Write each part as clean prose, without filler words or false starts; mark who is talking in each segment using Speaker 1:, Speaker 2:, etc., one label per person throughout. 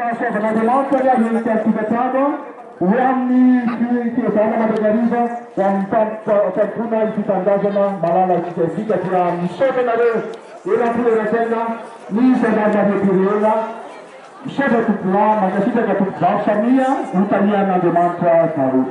Speaker 1: Nell'altro abbiamo certificato uomini che sono magari yang terkuna di tandazana malala jika pulang sebenarnya era pulang sana ni sebenarnya pulang siapa tu pulang maka kita tu bahasanya utariana de mantra tahu.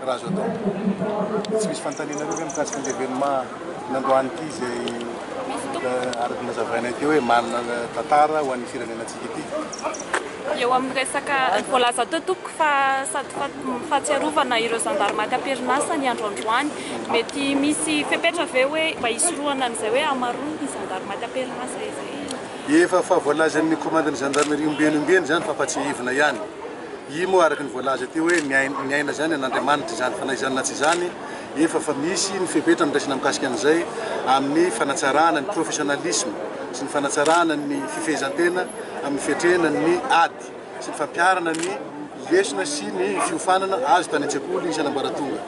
Speaker 2: Razo atao tsy misy fanontaniana reo mikasika ny événement nandroany ity zay araky nazavaina teo hoe manana tantara ho an'ny firenenantsika ity.
Speaker 3: Eo amin'ny resaka voalaza teo toko fa sady fahatsiarovana ireo zandarmaty am-perinasa ny andro androany mety misy fepetra ve hoe mba hisorohana an'izay hoe hamaroana ny zandarmaty am-perinasa izay
Speaker 2: efa fa voalazan'ny commandant gendarmerie ombenombeny zany fa apatsiahivina ihany. I moa araky ny voalaza ty hoe miaina zany an'Andriamanitra zany fa na izany na tsy izany efa fa misy ny fepetra mindraisina mikasika an'izay amin'ny fanatsarana ny professionnalisme sy ny fanatsarana ny fifehezantena amin'ny fiatrena ny ady sy ny fampiarana ny lesona sy ny fiofanana azo tany an-tsekoly isan'ambaratonga.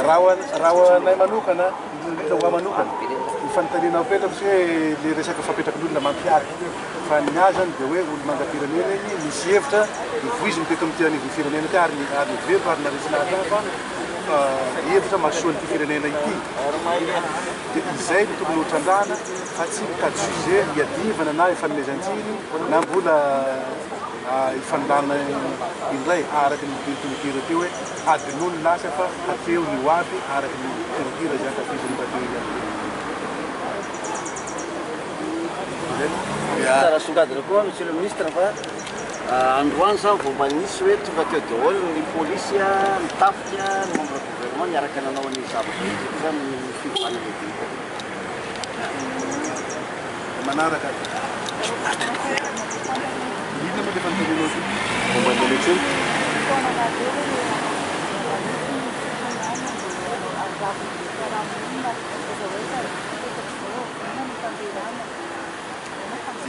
Speaker 2: Raha anay manokana ho manokana fanontaniana petra misy hoe le resaka fampetrakin'olona mampiary fa ny azy zany dia hoe olo manga-pirenena igny misy hevitra ivoiziny teto amin'ity anivon'ny firenena ty ary veto ary naresina azy fa hevitra mahasoa an'ity firenena ity dia izay no tokony ho trandrahana fa tsy mikady sujet hiadivana na ifanomezan-tsiny na mbola ifandarana indray araky ny tononkira teo hoe adin'olo lasa fa hateo ny hoavy araky ny tononkira zay ankafiziny bateo ihany.
Speaker 4: Tsara songadina koa monsieur le ministre fa androany zany vao mba nisy hoe tonga teo daholo ny polisy mitafika ny membre gouvernement niaraka nanao ny zavatra zany ny fivoahana lehibe.
Speaker 2: Manaraka inona moa le fanontanianao ty? Momba ny élection?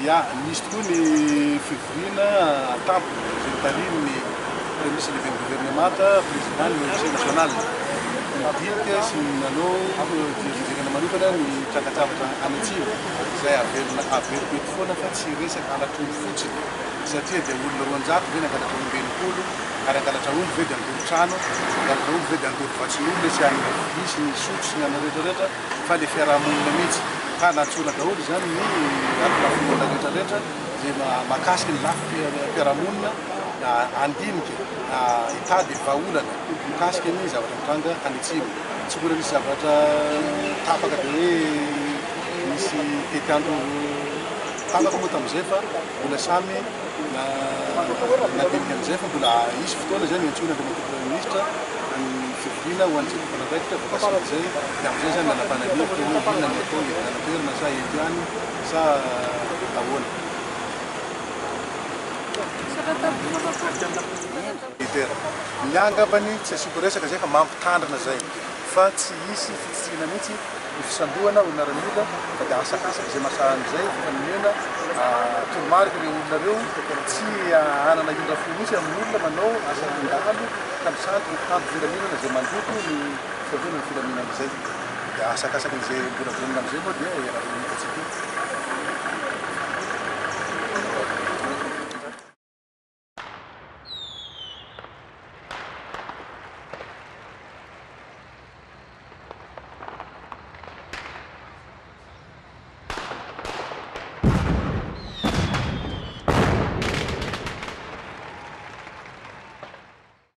Speaker 2: Ya, misy tokoa ny fivoriana atapo zay tariny ny misy levé gouvernement président ny conseil national midika sy nanao fijerena manokana ny trakatrafatra anatsimo zay averiko foana fa tsy resaka alatr'olo fotsiny satria dia olona roanjato ve nangalatra olombelopolo ary angalatra olo ve dia andory trano angalatra olo ve dia andory vatsin'olona sy any visy ny sotro sy ny ana rehetrarehetra fa le fiarahamonina mihitsy ka natsona daholo zany ny atlafona rehetrarehetra zay makasiky ny lafy fiarahamonina andinika hitady vahaolana mikasiky ny zavatra mitranga anitsimo tsy mbola misy zavatra tapaka dia hoe misy tetiandro tapaka moa tamin'izay fa mbola samy nadinika amin'izay fa mbola isy fotoana zany iantsona Premier ministre ny fivoriana ho an'ny tsiraidraikitra vakasik'izay dia amin'izay zany nanampanalevitra hoe inona ny atao hividianam-toerana sa eto ihany sa ahoana. Ny angambany tsy asiko resaka zay fa mampitandrina zay fa tsy isy fitsitsina mihitsy ny fisandohana olonaranyolona fa dia asakasaka zay masahan'izay fanomena toromarika le olona reo tsy anana indrafo mihitsy amin'ny olona manao asa-ndalo ka misanty tampifilaminana zay mandoko ny fiavonany filaminana izay dia asakasaka izay mbola vonona amin'izay moa dia eraronikatsika.